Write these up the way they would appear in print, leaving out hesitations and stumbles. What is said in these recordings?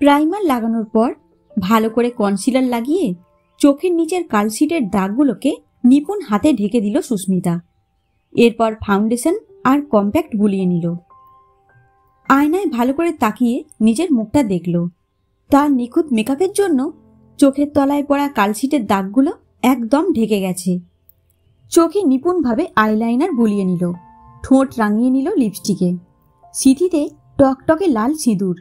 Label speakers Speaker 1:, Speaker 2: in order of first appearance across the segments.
Speaker 1: Primer লাগানোর পর ভালো করে কনসিলার লাগিয়ে চোখের নিচের কালশিটের দাগগুলোকে নিপুণ হাতে ঢেকে দিল সুস্মিতা। এরপর ফাউন্ডেশন আর কম্প্যাক্ট বুলিয়ে নিল। আয়নায় ভালো করে তাকিয়ে নিজের মুখটা দেখল। তার নিখুঁত মেকআপের জন্য চোখের তলায় পড়া কালশিটের দাগগুলো একদম ঢেকে গেছে। চোখে নিপুণভাবে আইলাইনার বুলিয়ে নিল, ঠোঁট রাঙিয়ে নিল লিপস্টিকে, সিঁথিতে টকটকে লাল সিঁদুর।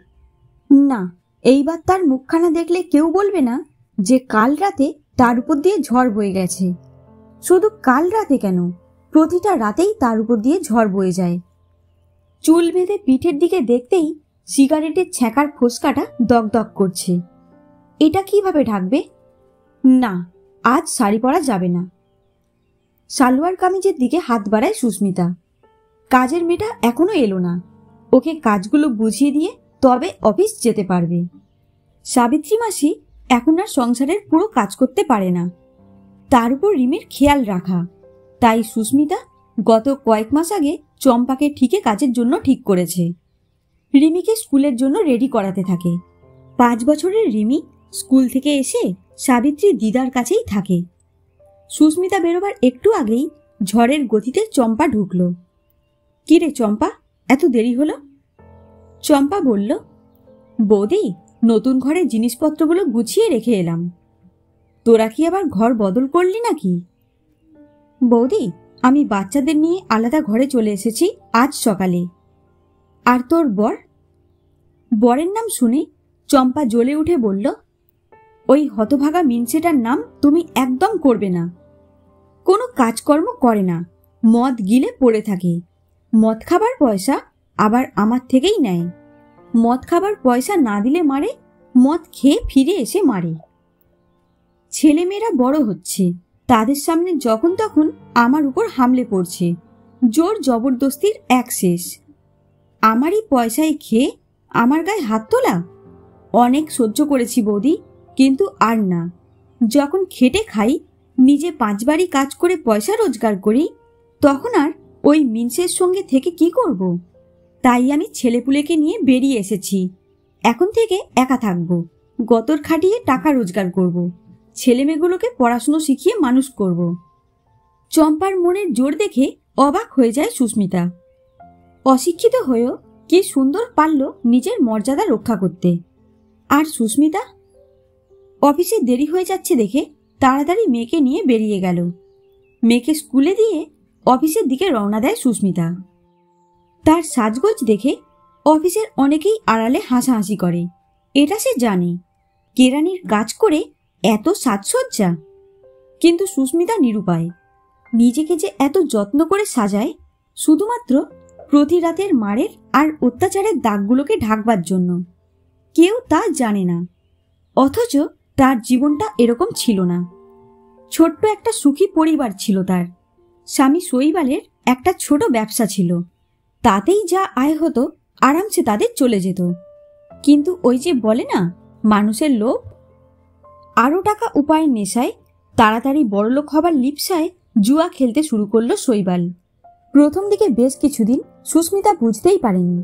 Speaker 1: না, এইবার তার মুখখানা দেখলে কেউ বলবে না যে কাল রাতে তার উপর দিয়ে ঝড় বয়ে গেছে। শুধু কাল রাতে কেন, প্রতিটা রাতেই তার উপর দিয়ে ঝড় বয়ে যায়। চুল বেঁধে পিঠের দিকে দেখতেই সিগারেটের ছ্যাঁকার ফোসকাটা দগদগ করছে। এটা কিভাবে ঢাকবে? না, আজ শাড়ি পরা যাবে না। সালোয়ার কামিজের দিকে হাত বাড়ায় সুস্মিতা। কাজের মেয়েটা এখনো এলো না, ওকে কাজগুলো বুঝিয়ে দিয়ে তবে অফিস যেতে পারবে। সাবিত্রী মাসি এখন আর সংসারের পুরো কাজ করতে পারে না, তার উপর রিমির খেয়াল রাখা। তাই সুস্মিতা গত কয়েক মাস আগে চম্পাকে ঠিকই কাজের জন্য ঠিক করেছে। রিমিকে স্কুলের জন্য রেডি করাতে থাকে। 5 বছরের রিমি স্কুল থেকে এসে সাবিত্রী দিদার কাছেই থাকে। সুস্মিতা বেরোবার একটু আগেই ঝড়ের গতিতে চম্পা ঢুকল। কি রে চম্পা, এত দেরি হলো? চম্পা বলল, বৌদি, নতুন ঘরে জিনিসপত্রগুলো গুছিয়ে রেখে এলাম। তোরা কি আবার ঘর বদল করলি নাকি? বৌদি, আমি বাচ্চাদের নিয়ে আলাদা ঘরে চলে এসেছি আজ সকালে। আর তোর বর? বরের নাম শুনে চম্পা জ্বলে উঠে বলল, ওই হতভাগা মিনসেটার নাম তুমি একদম করবে না। কোনো কাজকর্ম করে না, মদ গিলে পড়ে থাকে। মদ খাবার পয়সা আবার আমার থেকেই নেয়। মদ খাবার পয়সা না দিলে মারে, মদ খেয়ে ফিরে এসে মারে। ছেলেমেয়েরা বড় হচ্ছে, তাদের সামনে যখন তখন আমার উপর হামলে পড়ছে। জোর জবরদস্তির এক শেষ। আমারই পয়সায় খেয়ে আমার গায়ে হাত তোলা? অনেক সহ্য করেছি বৌদি, কিন্তু আর না। যখন খেটে খাই, নিজে 5 বাড়ি কাজ করে পয়সা রোজগার করি, তখন আর ওই মিনসের সঙ্গে থেকে কি করব? তাই আমি ছেলেপুলেকে নিয়ে বেরিয়ে এসেছি। এখন থেকে একা থাকবো, গতর খাটিয়ে টাকা রোজগার করব, ছেলেমেয়েগুলোকে পড়াশুনো শিখিয়ে মানুষ করব। চম্পার মনের জোর দেখে অবাক হয়ে যায় সুস্মিতা। অশিক্ষিত হয়েও কি সুন্দর পারল নিজের মর্যাদা রক্ষা করতে। আর সুস্মিতা? অফিসে দেরি হয়ে যাচ্ছে দেখে তাড়াতাড়ি মেয়েকে নিয়ে বেরিয়ে গেল। মেয়েকে স্কুলে দিয়ে অফিসের দিকে রওনা দেয় সুস্মিতা। তার সাজগোজ দেখে অফিসের অনেকেই আড়ালে হাসাহাসি করে। এটা সে জানে, কেরানির কাজ করে এত সাজসজ্জা। কিন্তু সুস্মিতা নিরুপায়। নিজেকে যে এত যত্ন করে সাজায় শুধুমাত্র প্রতি রাতের মারের আর অত্যাচারের দাগগুলোকে ঢাকবার জন্য। কেউ তা জানে না। অথচ তার জীবনটা এরকম ছিল না। ছোট্ট একটা সুখী পরিবার ছিল তার। স্বামী শৈবালের একটা ছোট ব্যবসা ছিল, তাতেই যা আয় হতো আরামসে তাদের চলে যেত। কিন্তু ওই যে বলে না, মানুষের লোভ। আরও টাকা উপায়ের নেশায়, তাড়াতাড়ি বড়লোক হবার লিপ্সায় জুয়া খেলতে শুরু করলো শৈবাল। প্রথম দিকে বেশ কিছুদিন সুস্মিতা বুঝতেই পারেনি।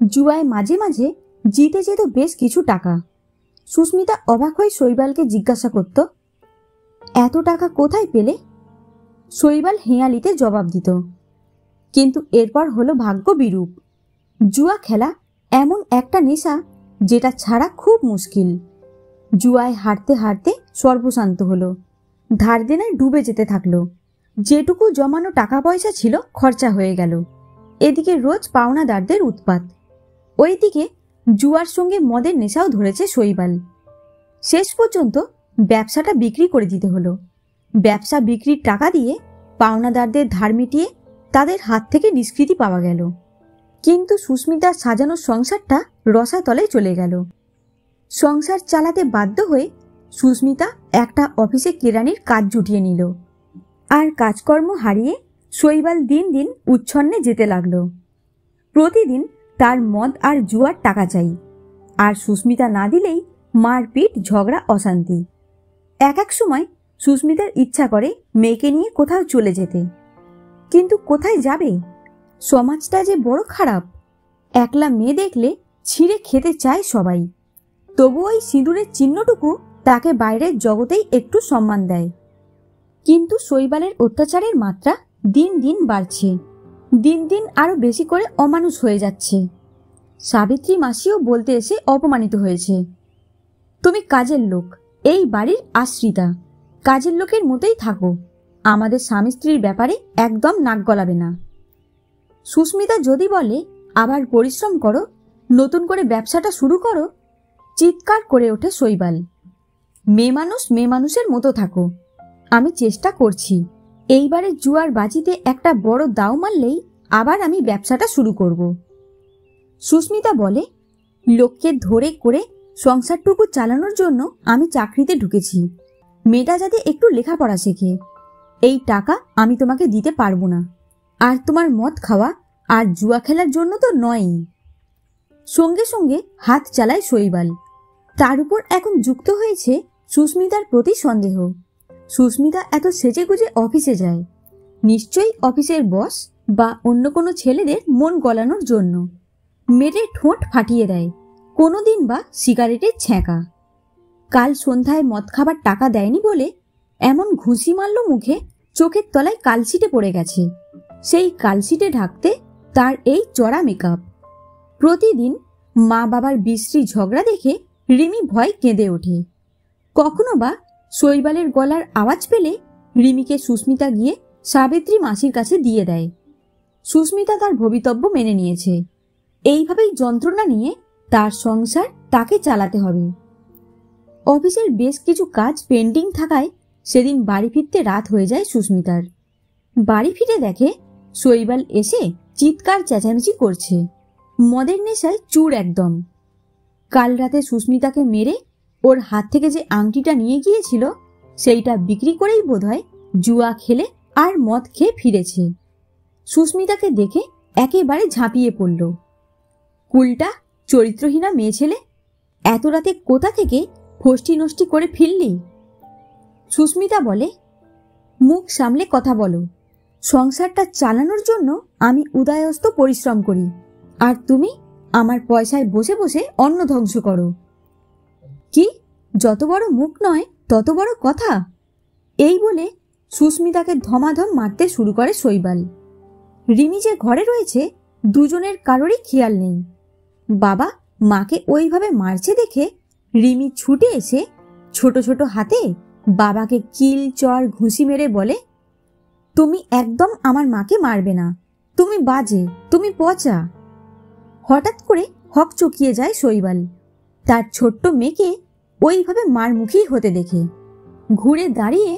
Speaker 1: জুয়ায় মাঝে মাঝে জিতে যেত বেশ কিছু টাকা। সুস্মিতা অবাক হয়ে শৈবালকে জিজ্ঞাসা করত, এত টাকা কোথায় পেলে? শৈবাল হেঁয়ালিতে জবাব দিত। কিন্তু এরপর হলো ভাগ্য বিরূপ। জুয়া খেলা এমন একটা নেশা যেটা ছাড়া খুব মুশকিল। জুয়ায় হারতে হারতে সর্বশান্ত হলো, ধার দেনায় ডুবে যেতে থাকলো। যেটুকু জমানো টাকা পয়সা ছিল খরচা হয়ে গেল। এদিকে রোজ পাওনাদারদের উৎপাত, ওইদিকে জুয়ার সঙ্গে মদের নেশাও ধরেছে শৈবাল। শেষ পর্যন্ত ব্যবসাটা বিক্রি করে দিতে হলো। ব্যবসা বিক্রির টাকা দিয়ে পাওনাদারদের ধার মিটিয়ে তাদের হাত থেকে নিষ্কৃতি পাওয়া গেল। কিন্তু সুস্মিতার সাজানো সংসারটা রসাতলে চলে গেল। সংসার চালাতে বাধ্য হয়ে সুস্মিতা একটা অফিসে কেরানির কাজ জুটিয়ে নিল। আর কাজকর্ম হারিয়ে শৈবাল দিন দিন উচ্ছন্নে যেতে লাগলো। প্রতিদিন তার মদ আর জুয়ার টাকা চাই, আর সুস্মিতা না দিলেই মারপিট, ঝগড়া, অশান্তি। এক সময় সুস্মিতার ইচ্ছা করে মেয়েকে নিয়ে কোথাও চলে যেতে, কিন্তু কোথায় যাবে? সমাজটা যে বড় খারাপ। একলা মেয়ে দেখলে ছিঁড়ে খেতে চায় সবাই। তবু ওই সিঁদুরের চিহ্নটুকু তাকে বাইরের জগতেই একটু সম্মান দেয়। কিন্তু শৈবালের অত্যাচারের মাত্রা দিন দিন বাড়ছে, দিন দিন আরো বেশি করে অমানুষ হয়ে যাচ্ছে। সাবিত্রী মাসিও বলতে এসে অপমানিত হয়েছে, তুমি কাজের লোক, এই বাড়ির আশ্রিতা, কাজের লোকের মতোই থাকো, আমাদের স্বামী স্ত্রীর ব্যাপারে একদম নাক গলাবে না। সুস্মিতা যদি বলে আবার পরিশ্রম করো, নতুন করে ব্যবসাটা শুরু করো, চিৎকার করে ওঠে শৈবাল, মেয়ে মানুষের মতো থাকো, আমি চেষ্টা করছি, এইবারে জুয়ার বাজিতে একটা বড় দাও মারলেই আবার আমি ব্যবসাটা শুরু করব। সুস্মিতা বলে, লোককে ধরে করে সংসারটুকু চালানোর জন্য আমি চাকরিতে ঢুকেছি, মেয়েটা যাতে একটু লেখাপড়া শেখে, এই টাকা আমি তোমাকে দিতে পারবো না, আর তোমার মদ খাওয়া আর জুয়া খেলার জন্য তো নয়ই। সঙ্গে সঙ্গে হাত চালায় শৈবাল। তার উপর এখন যুক্ত হয়েছে সুস্মিতার প্রতি সন্দেহ। সুস্মিতা এত সেজেগুজে অফিসে যায়, নিশ্চয়ই অফিসের বস বা অন্য কোনো ছেলেদের মন গলানোর জন্য। মেরে ঠোঁট ফাটিয়ে দেয়, কোনোদিন বা সিগারেটের ছ্যাঁকা। কাল সন্ধ্যায় মদ খাবার টাকা দেয়নি বলে এমন ঘুষি মারল মুখে, চোখের তলায় কালশিটে পড়ে গেছে। সেই কালশিটে ঢাকতে তার এই চড়া মেকআপ। প্রতিদিন মা বাবার বিশ্রী ঝগড়া দেখে রিমি ভয় কেঁদে ওঠে। কখনো বা শৈবালের গলার আওয়াজ পেলে রিমিকে সুস্মিতা গিয়ে সাবিত্রী মাসির কাছে দিয়ে দেয়। সুস্মিতা তার ভবিতব্য মেনে নিয়েছে, এইভাবেই যন্ত্রণা নিয়ে তার সংসার তাকে চালাতে হবে। অফিসের বেশ কিছু কাজ পেন্ডিং থাকায় সেদিন বাড়ি ফিরতে রাত হয়ে যায় সুস্মিতার। বাড়ি ফিরে দেখে শৈবাল এসে চিৎকার চেঁচামেচি করছে, মদের নেশায় চুর একদম। কাল রাতে সুস্মিতাকে মেরে ওর হাত থেকে যে আংটিটা নিয়ে গিয়েছিল সেইটা বিক্রি করেই বোধহয় জুয়া খেলে আর মদ খেয়ে ফিরেছে। সুস্মিতাকে দেখে একেবারে ঝাঁপিয়ে পড়ল, কুলটা চরিত্রহীনা মেয়ে ছেলে, এত রাতে কোথা থেকে ফষ্টি নষ্টি করে ফিরলি? সুস্মিতা বলে, মুখ সামলে কথা বলো, সংসারটা চালানোর জন্য আমি উদয়স্ত পরিশ্রম করি, আর তুমি আমার পয়সায় বসে বসে অন্ন ধ্বংস করো। কি, যত বড় মুখ নয় তত বড় কথা? এই বলে সুস্মিতাকে ধমাধম মারতে শুরু করে শৈবাল। রিমি যে ঘরে রয়েছে দুজনের কারোরই খেয়াল নেই। বাবা মাকে ওইভাবে মারছে দেখে রিমি ছুটে এসে ছোট ছোট হাতে বাবাকে কিল চর ঘুষি মেরে বলে, তুমি একদম আমার মাকে মারবে না, তুমি বাজে, তুমি পচা। হঠাৎ করে হক চকিয়ে যায় শৈবাল, তার ছোট্ট মেয়েকে ওইভাবে মারমুখী হতে দেখে। ঘুরে দাঁড়িয়ে,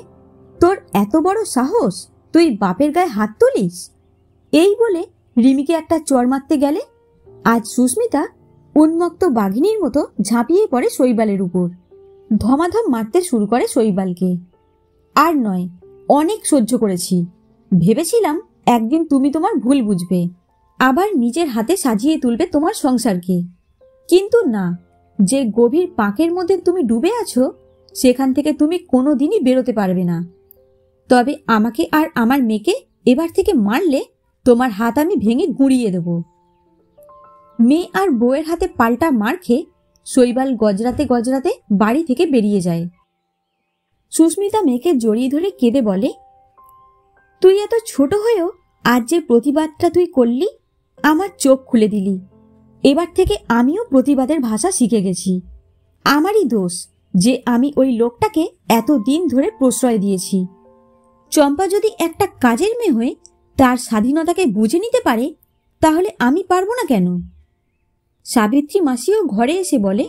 Speaker 1: তোর এত বড় সাহস, তুই বাপের গায়ে হাত তুলিস? এই বলে রিমিকে একটা চড় মারতে গেলে আজ সুস্মিতা উন্মত্ত বাঘিনীর মতো ঝাঁপিয়ে পড়ে শৈবালের উপর, ধমাধম মারতে শুরু করে শৈবালকে। আর নয়, অনেক সহ্য করেছি, ভেবেছিলাম একদিন তুমি তোমার ভুল বুঝবে, আবার নিজের হাতে সাজিয়ে তুলবে তোমার সংসারকে। কিন্তু না, যে গভীর পাঁকের মধ্যে তুমি ডুবে আছো সেখান থেকে তুমি কোনোদিনই বেরোতে পারবে না। তবে আমাকে আর আমার মেয়েকে এবার থেকে মারলে তোমার হাত আমি ভেঙে গুঁড়িয়ে দেব। মেয়ে আর বউয়ের হাতে পাল্টা মার খেয়ে শৈবাল গজরাতে গজরাতে বাড়ি থেকে বেরিয়ে যায়। সুস্মিতা মেয়েকে জড়িয়ে ধরে কেঁদে বলে, তুই এত ছোট হয়েও আজ যে প্রতিবাদটা তুই করলি, আমার চোখ খুলে দিলি। এবার থেকে আমিও প্রতিবাদের ভাষা শিখে গেছি। আমারই দোষ যে আমি ওই লোকটাকে এত দিন ধরে প্রশ্রয় দিয়েছি। চম্পা যদি একটা কাজের মেয়ে হয়ে তার স্বাধীনতাকে বুঝে নিতে পারে, তাহলে আমি পারবো না কেন? সাবিত্রী মাসিও ঘরে এসে বলে,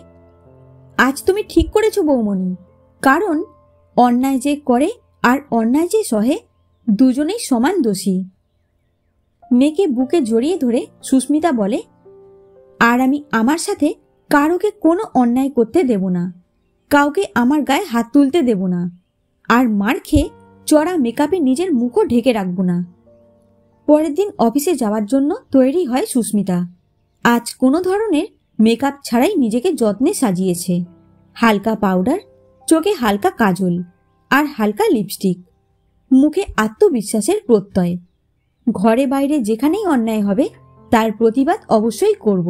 Speaker 1: আজ তুমি ঠিক করেছো বৌমণি, কারণ অন্যায় যে করে আর অন্যায় যে সহে দুজনেই সমান দোষী। মেয়েকে বুকে জড়িয়ে ধরে সুস্মিতা বলে, আর আমি আমার সাথে কারোকে কোনো অন্যায় করতে দেব না, কাউকে আমার গায়ে হাত তুলতে দেব না, আর মার খেয়ে চড়া মেকআপে নিজের মুখও ঢেকে রাখবো না। পরের দিন অফিসে যাওয়ার জন্য তৈরি হয় সুস্মিতা। আজ কোনো ধরনের মেকআপ ছাড়াই নিজেকে যত্নে সাজিয়েছে। হালকা পাউডার, চোখে হালকা কাজল আর হালকা লিপস্টিক, মুখে আত্মবিশ্বাসের প্রত্যয়। ঘরে বাইরে যেখানেই অন্যায় হবে তার প্রতিবাদ অবশ্যই করব।